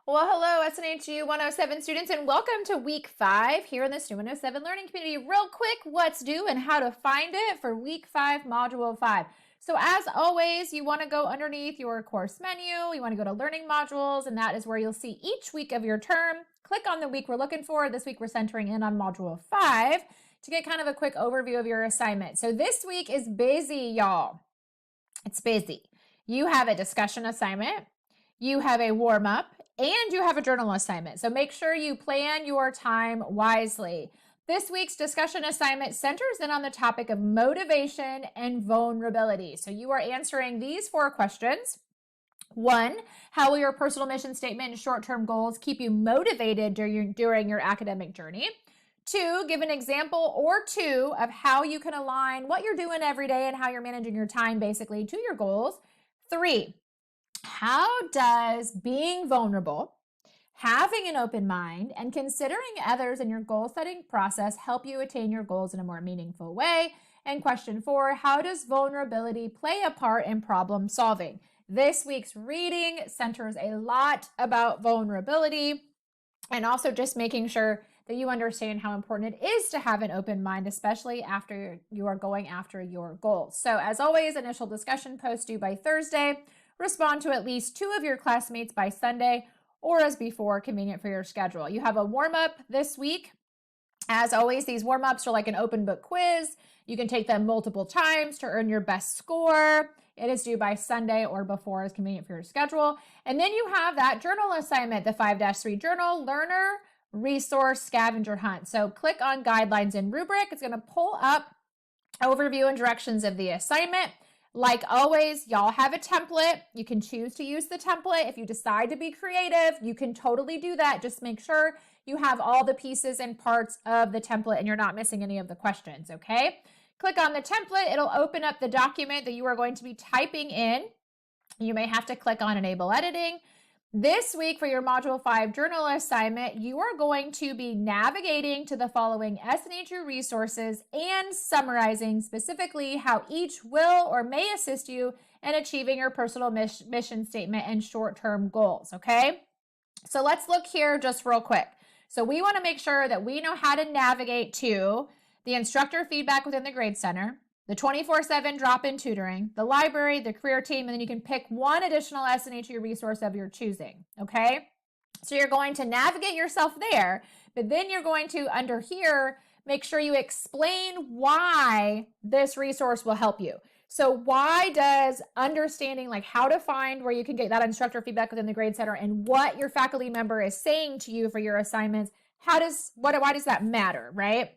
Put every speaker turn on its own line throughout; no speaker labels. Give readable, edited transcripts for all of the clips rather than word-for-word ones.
Well, hello, SNHU 107 students, and welcome to week 5 here in the SNHU 107 learning community. Real quick, what's due and how to find it for week 5, module 5. So as always, you want to go underneath your course menu. You want to go to learning modules, and that is where you'll see each week of your term. Click on the week we're looking for. This week we're centering in on module 5 to get kind of a quick overview of your assignment. So this week is busy, y'all. It's busy. You have a discussion assignment, you have a warm-up, and you have a journal assignment. So make sure you plan your time wisely. This week's discussion assignment centers in on the topic of motivation and vulnerability. So you are answering these 4 questions. 1, how will your personal mission statement and short-term goals keep you motivated during your academic journey? 2, give an example or 2 of how you can align what you're doing every day and how you're managing your time basically to your goals. 3, how does being vulnerable, having an open mind, and considering others in your goal-setting process help you attain your goals in a more meaningful way? And question 4, how does vulnerability play a part in problem solving? This week's reading centers a lot about vulnerability and also just making sure that you understand how important it is to have an open mind, especially after you are going after your goals. So as always, initial discussion post due by Thursday. Respond to at least 2 of your classmates by Sunday, or as before, convenient for your schedule. You have a warm-up this week. As always, these warm-ups are like an open book quiz. You can take them multiple times to earn your best score. It is due by Sunday or before, as convenient for your schedule. And then you have that journal assignment, the 5-3 journal learner resource scavenger hunt. So click on guidelines and rubric. It's going to pull up overview and directions of the assignment. Like always, y'all have a template. You can choose to use the template. If you decide to be creative, you can totally do that. Just make sure you have all the pieces and parts of the template and you're not missing any of the questions, okay? Click on the template. It'll open up the document that you are going to be typing in. You may have to click on Enable Editing. This week for your Module 5 journal assignment, you are going to be navigating to the following SNHU resources and summarizing specifically how each will or may assist you in achieving your personal mission statement and short-term goals, okay? So let's look here just real quick. So we want to make sure that we know how to navigate to the instructor feedback within the Grade Center, the 24/7 drop-in tutoring, the library, the career team, and then you can pick one additional SNHU resource of your choosing, okay? So you're going to navigate yourself there, but then you're going to, under here, make sure you explain why this resource will help you. So why does understanding like how to find where you can get that instructor feedback within the Grade Center and what your faculty member is saying to you for your assignments, why does that matter, right?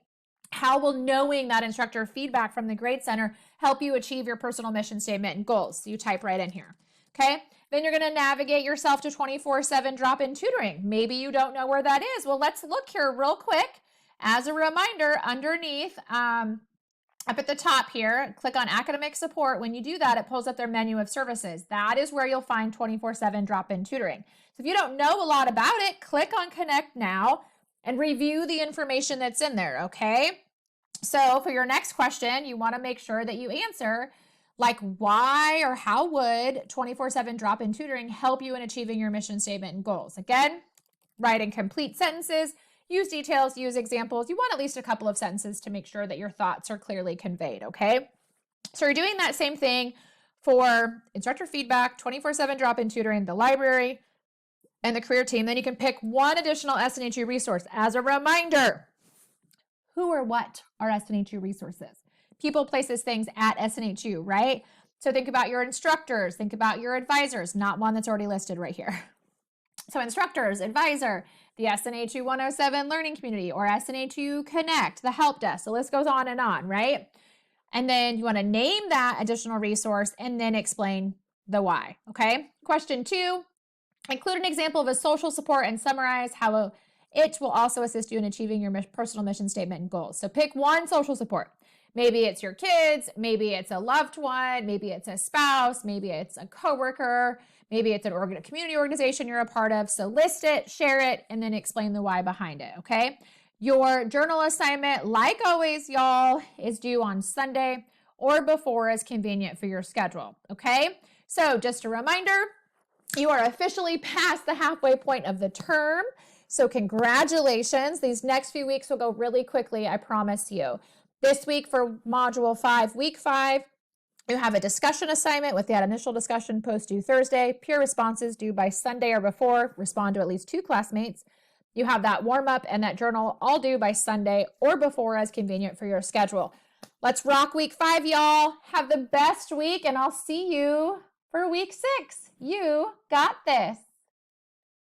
How will knowing that instructor feedback from the Grade Center help you achieve your personal mission statement and goals? So you type right in here, okay? Then you're going to navigate yourself to 24/7 drop-in tutoring. Maybe you don't know where that is. Well, let's look here real quick. As a reminder, underneath, up at the top here, click on academic support. When you do that, it pulls up their menu of services. That is where you'll find 24/7 drop-in tutoring. So if you don't know a lot about it, click on Connect Now and review the information that's in there, okay? So for your next question, you want to make sure that you answer like why or how would 24/7 drop-in tutoring help you in achieving your mission statement and goals? Again, write in complete sentences, use details, use examples. You want at least a couple of sentences to make sure that your thoughts are clearly conveyed, okay? So you're doing that same thing for instructor feedback, 24/7 drop-in tutoring, the library, and the career team. Then you can pick one additional SNHU resource. As a reminder, who or what are SNHU resources? People, places, things at SNHU, right? So think about your instructors, think about your advisors, not one that's already listed right here. So instructors, advisor, the SNHU 107 learning community, or SNHU Connect, the help desk. The list goes on, right? And then you want to name that additional resource and then explain the why, okay? Question 2, include an example of a social support and summarize how it will also assist you in achieving your personal mission statement and goals. So pick one social support. Maybe it's your kids, maybe it's a loved one, maybe it's a spouse, maybe it's a coworker, maybe it's a community organization you're a part of. So list it, share it, and then explain the why behind it, okay? Your journal assignment, like always, y'all, is due on Sunday or before as convenient for your schedule, okay? So just a reminder, You are officially past the halfway point of the term. So congratulations. These next few weeks will go really quickly, I promise you. This week for Module 5, Week 5, you have a discussion assignment with that initial discussion post due Thursday. Peer responses due by Sunday or before. Respond to at least 2 classmates. You have that warm-up and that journal all due by Sunday or before as convenient for your schedule. Let's rock Week 5, y'all. Have the best week, and I'll see you for Week 6. You got this.